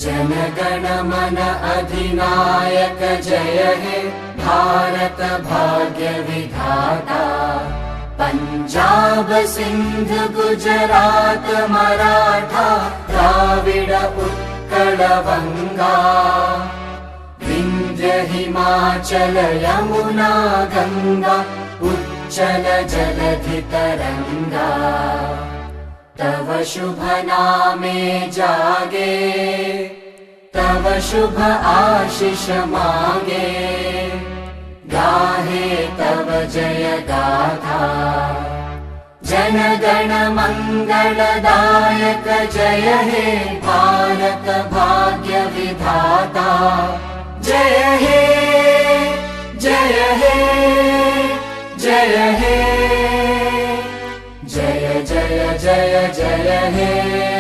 जनगण मन अधिनायक जय हे भारत भाग्य विधाता। पंजाब सिंध गुजरात मराठा द्राविड उत्कल बंगा। विंध्य हिमाचल यमुना गंगा उच्चल जलधि तरंगा। तव शुभ नामे जागे तव शुभ आशीष मांगे। गाहे तव जय गाथा जनगण मंगलदायक जय हे भारत भाग्य विधाता। जय हे जय हे जय हे जय जय जय जय हे।